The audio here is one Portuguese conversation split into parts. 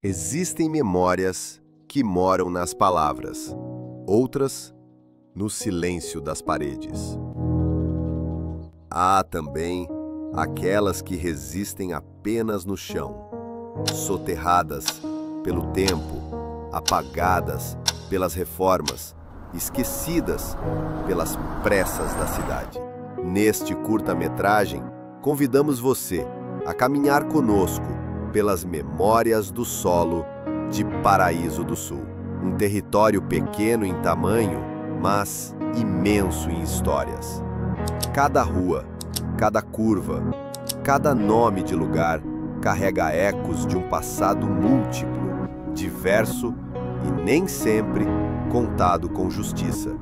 Existem memórias que moram nas palavras, outras no silêncio das paredes. Há também aquelas que resistem apenas no chão, soterradas pelo tempo, apagadas pelas reformas, esquecidas pelas pressas da cidade. Neste curta-metragem, convidamos você a caminhar conosco pelas memórias do solo de Paraíso do Sul. Um território pequeno em tamanho, mas imenso em histórias. Cada rua, cada curva, cada nome de lugar carrega ecos de um passado múltiplo, diverso e nem sempre contado com justiça.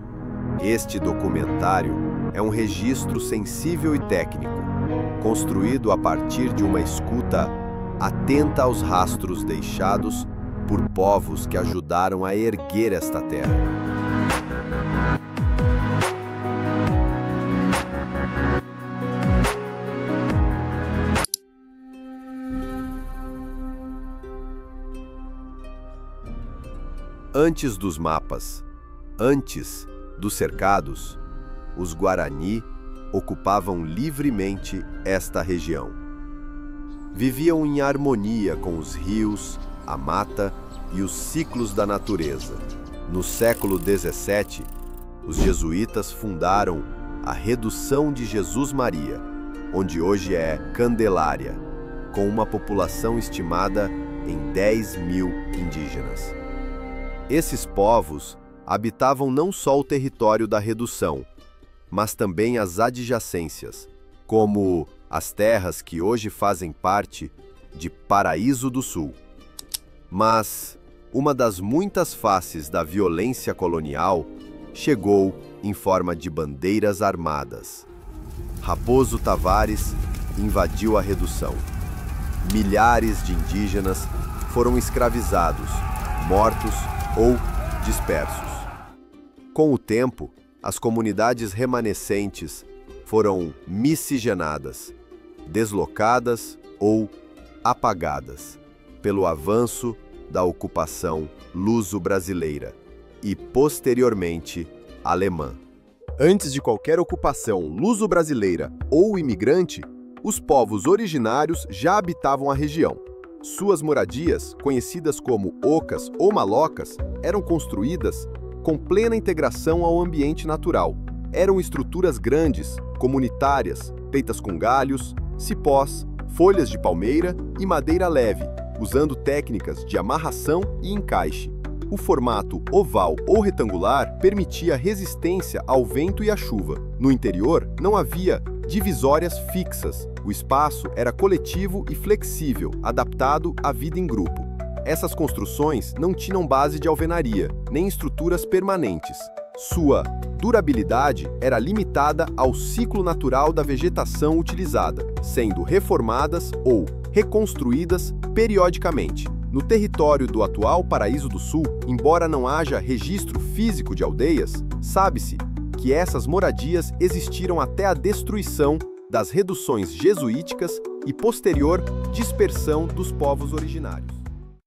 Este documentário é um registro sensível e técnico, construído a partir de uma escuta atenta aos rastros deixados por povos que ajudaram a erguer esta terra. Antes dos mapas, antes dos cercados, os Guarani ocupavam livremente esta região. Viviam em harmonia com os rios, a mata e os ciclos da natureza. No século XVII, os jesuítas fundaram a Redução de Jesus Maria, onde hoje é Candelária, com uma população estimada em 10.000 indígenas. Esses povos habitavam não só o território da Redução, mas também as adjacências, como as terras que hoje fazem parte de Paraíso do Sul. Mas uma das muitas faces da violência colonial chegou em forma de bandeiras armadas. Raposo Tavares invadiu a Redução. Milhares de indígenas foram escravizados, mortos ou dispersos. Com o tempo, as comunidades remanescentes foram miscigenadas, deslocadas ou apagadas pelo avanço da ocupação luso-brasileira e, posteriormente, alemã. Antes de qualquer ocupação luso-brasileira ou imigrante, os povos originários já habitavam a região. Suas moradias, conhecidas como ocas ou malocas, eram construídas com plena integração ao ambiente natural. Eram estruturas grandes, comunitárias, feitas com galhos, cipós, folhas de palmeira e madeira leve, usando técnicas de amarração e encaixe. O formato oval ou retangular permitia resistência ao vento e à chuva. No interior, não havia divisórias fixas. O espaço era coletivo e flexível, adaptado à vida em grupo. Essas construções não tinham base de alvenaria, nem estruturas permanentes. Sua durabilidade era limitada ao ciclo natural da vegetação utilizada, sendo reformadas ou reconstruídas periodicamente. No território do atual Paraíso do Sul, embora não haja registro físico de aldeias, sabe-se que essas moradias existiram até a destruição das reduções jesuíticas e posterior dispersão dos povos originários.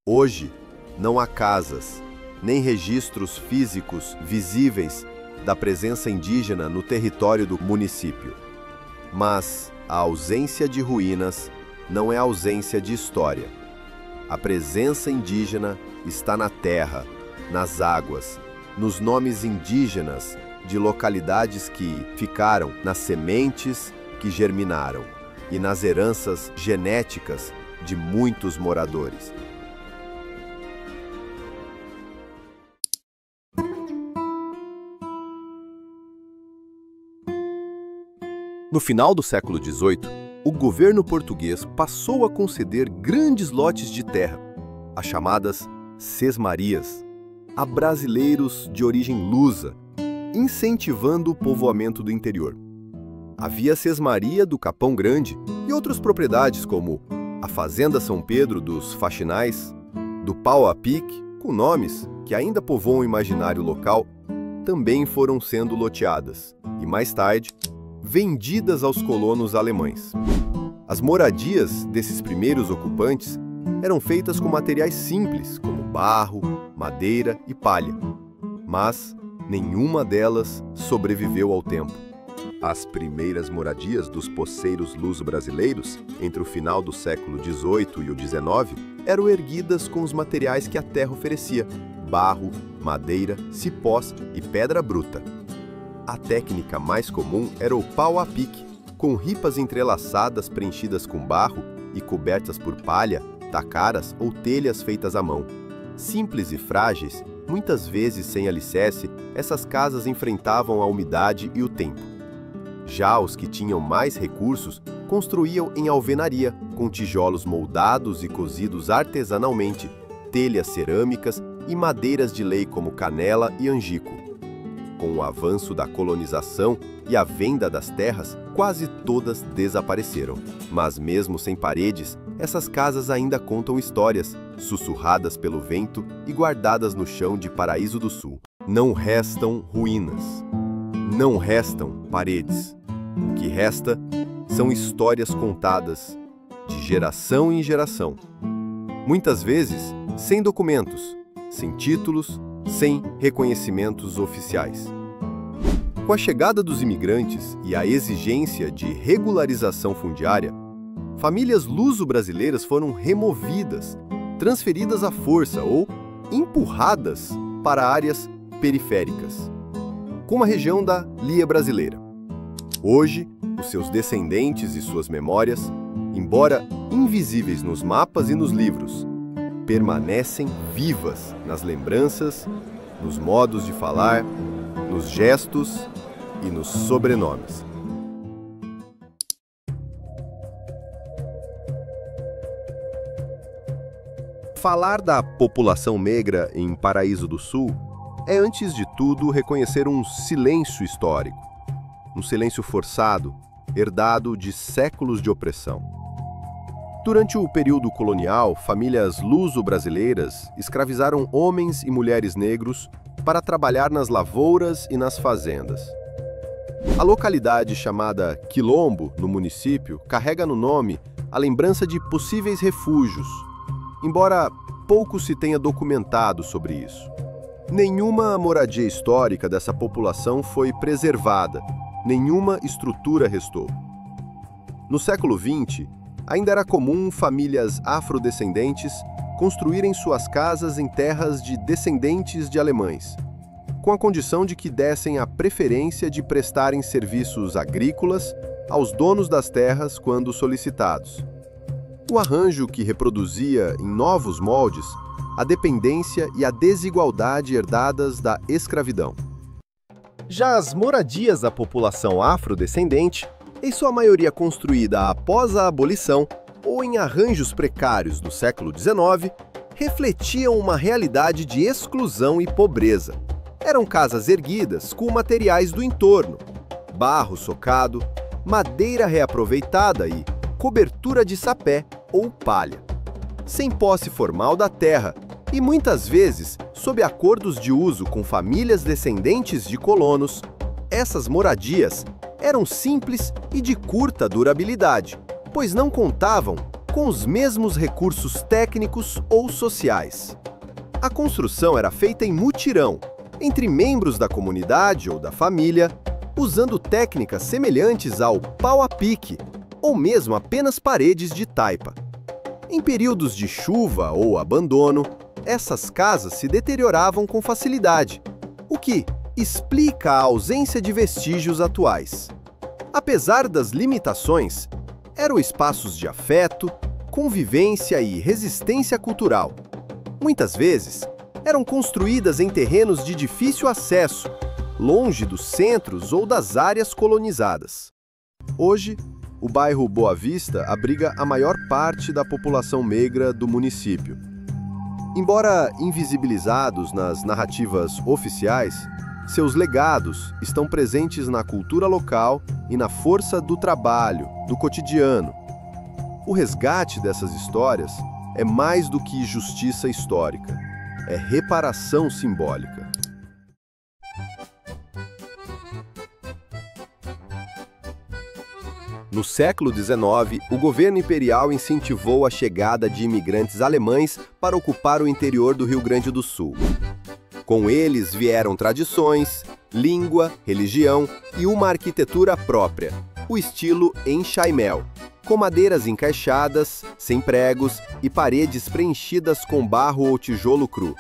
Hoje, não há casas, nem registros físicos visíveis da presença indígena no território do município. Mas a ausência de ruínas não é ausência de história. A presença indígena está na terra, nas águas, nos nomes indígenas de localidades que ficaram, nas sementes que germinaram e nas heranças genéticas de muitos moradores. No final do século XVIII, o governo português passou a conceder grandes lotes de terra, as chamadas sesmarias, a brasileiros de origem lusa, incentivando o povoamento do interior. Havia a sesmaria do Capão Grande e outras propriedades como a Fazenda São Pedro dos Faxinais, do Pau a Pique, com nomes que ainda povoam o imaginário local, também foram sendo loteadas e, mais tarde, vendidas aos colonos alemães. As moradias desses primeiros ocupantes eram feitas com materiais simples, como barro, madeira e palha. Mas nenhuma delas sobreviveu ao tempo. As primeiras moradias dos poceiros luso-brasileiros, entre o final do século XVIII e o XIX, eram erguidas com os materiais que a terra oferecia: barro, madeira, cipós e pedra bruta. A técnica mais comum era o pau a pique, com ripas entrelaçadas preenchidas com barro e cobertas por palha, tacaras ou telhas feitas à mão. Simples e frágeis, muitas vezes sem alicerce, essas casas enfrentavam a umidade e o tempo. Já os que tinham mais recursos construíam em alvenaria, com tijolos moldados e cozidos artesanalmente, telhas cerâmicas e madeiras de lei como canela e angico. Com o avanço da colonização e a venda das terras, quase todas desapareceram. Mas mesmo sem paredes, essas casas ainda contam histórias, sussurradas pelo vento e guardadas no chão de Paraíso do Sul. Não restam ruínas. Não restam paredes. O que resta são histórias contadas de geração em geração. Muitas vezes sem documentos, sem títulos, sem reconhecimentos oficiais. Com a chegada dos imigrantes e a exigência de regularização fundiária, famílias luso-brasileiras foram removidas, transferidas à força ou empurradas para áreas periféricas, como a região da Lia Brasileira. Hoje, os seus descendentes e suas memórias, embora invisíveis nos mapas e nos livros, permanecem vivas nas lembranças, nos modos de falar, nos gestos e nos sobrenomes. Falar da população negra em Paraíso do Sul é, antes de tudo, reconhecer um silêncio histórico, um silêncio forçado, herdado de séculos de opressão. Durante o período colonial, famílias luso-brasileiras escravizaram homens e mulheres negros para trabalhar nas lavouras e nas fazendas. A localidade chamada Quilombo, no município, carrega no nome a lembrança de possíveis refúgios, embora pouco se tenha documentado sobre isso. Nenhuma moradia histórica dessa população foi preservada, nenhuma estrutura restou. No século XX, ainda era comum famílias afrodescendentes construírem suas casas em terras de descendentes de alemães, com a condição de que dessem a preferência de prestarem serviços agrícolas aos donos das terras quando solicitados. O arranjo que reproduzia, em novos moldes, a dependência e a desigualdade herdadas da escravidão. Já as moradias da população afrodescendente, em sua maioria construída após a abolição ou em arranjos precários do século XIX, refletiam uma realidade de exclusão e pobreza. Eram casas erguidas com materiais do entorno, barro socado, madeira reaproveitada e cobertura de sapé ou palha, sem posse formal da terra e muitas vezes sob acordos de uso com famílias descendentes de colonos. Essas moradias eram simples e de curta durabilidade, pois não contavam com os mesmos recursos técnicos ou sociais. A construção era feita em mutirão, entre membros da comunidade ou da família, usando técnicas semelhantes ao pau a pique, ou mesmo apenas paredes de taipa. Em períodos de chuva ou abandono, essas casas se deterioravam com facilidade, o que explica a ausência de vestígios atuais. Apesar das limitações, eram espaços de afeto, convivência e resistência cultural. Muitas vezes, eram construídas em terrenos de difícil acesso, longe dos centros ou das áreas colonizadas. Hoje, o bairro Boa Vista abriga a maior parte da população negra do município. Embora invisibilizados nas narrativas oficiais, seus legados estão presentes na cultura local e na força do trabalho, do cotidiano. O resgate dessas histórias é mais do que justiça histórica, é reparação simbólica. No século XIX, o governo imperial incentivou a chegada de imigrantes alemães para ocupar o interior do Rio Grande do Sul. Com eles vieram tradições, língua, religião e uma arquitetura própria, o estilo enxaimel, com madeiras encaixadas, sem pregos e paredes preenchidas com barro ou tijolo cru.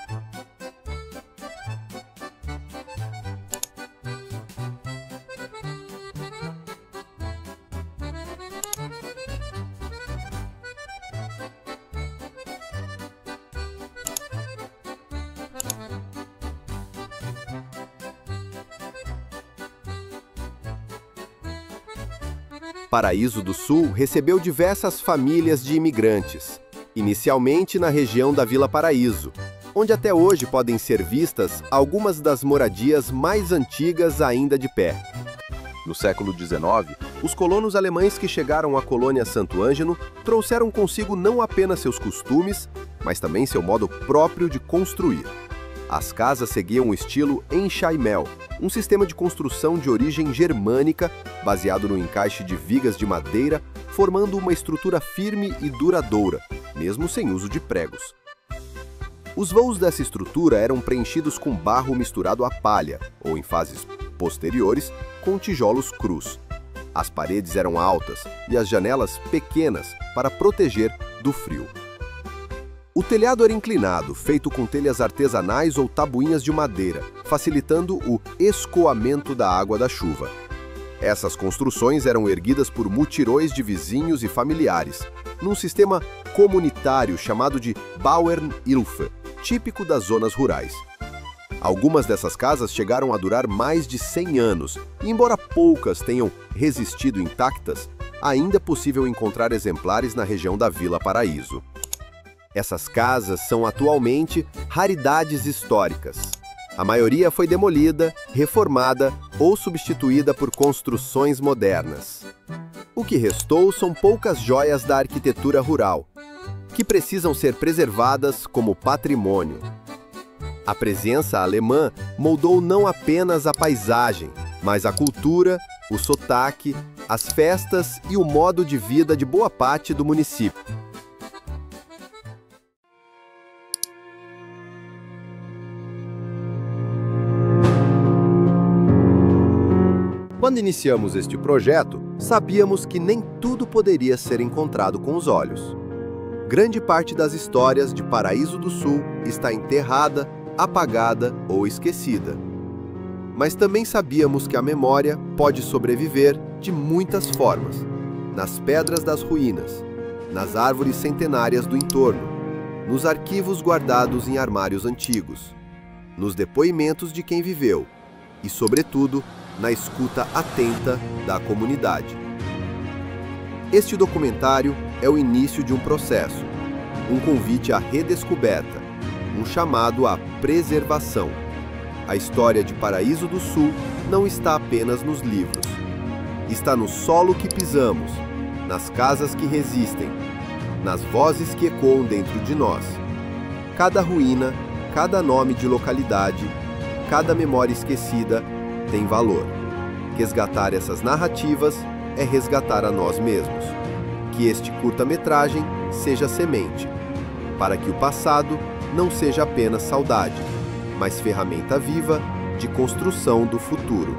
Paraíso do Sul recebeu diversas famílias de imigrantes, inicialmente na região da Vila Paraíso, onde até hoje podem ser vistas algumas das moradias mais antigas ainda de pé. No século XIX, os colonos alemães que chegaram à colônia Santo Ângelo trouxeram consigo não apenas seus costumes, mas também seu modo próprio de construir. As casas seguiam o estilo enxaimel, um sistema de construção de origem germânica, baseado no encaixe de vigas de madeira, formando uma estrutura firme e duradoura, mesmo sem uso de pregos. Os vãos dessa estrutura eram preenchidos com barro misturado a palha, ou em fases posteriores, com tijolos crus. As paredes eram altas e as janelas pequenas para proteger do frio. O telhado era inclinado, feito com telhas artesanais ou tabuinhas de madeira, facilitando o escoamento da água da chuva. Essas construções eram erguidas por mutirões de vizinhos e familiares, num sistema comunitário chamado de Bauernhilfe, típico das zonas rurais. Algumas dessas casas chegaram a durar mais de 100 anos, e embora poucas tenham resistido intactas, ainda é possível encontrar exemplares na região da Vila Paraíso. Essas casas são atualmente raridades históricas. A maioria foi demolida, reformada ou substituída por construções modernas. O que restou são poucas joias da arquitetura rural, que precisam ser preservadas como patrimônio. A presença alemã moldou não apenas a paisagem, mas a cultura, o sotaque, as festas e o modo de vida de boa parte do município. Quando iniciamos este projeto, sabíamos que nem tudo poderia ser encontrado com os olhos. Grande parte das histórias de Paraíso do Sul está enterrada, apagada ou esquecida. Mas também sabíamos que a memória pode sobreviver de muitas formas, nas pedras das ruínas, nas árvores centenárias do entorno, nos arquivos guardados em armários antigos, nos depoimentos de quem viveu e, sobretudo, na escuta atenta da comunidade. Este documentário é o início de um processo, um convite à redescoberta, um chamado à preservação. A história de Paraíso do Sul não está apenas nos livros. Está no solo que pisamos, nas casas que resistem, nas vozes que ecoam dentro de nós. Cada ruína, cada nome de localidade, cada memória esquecida tem valor. Resgatar essas narrativas é resgatar a nós mesmos. Que este curta-metragem seja semente, para que o passado não seja apenas saudade, mas ferramenta viva de construção do futuro.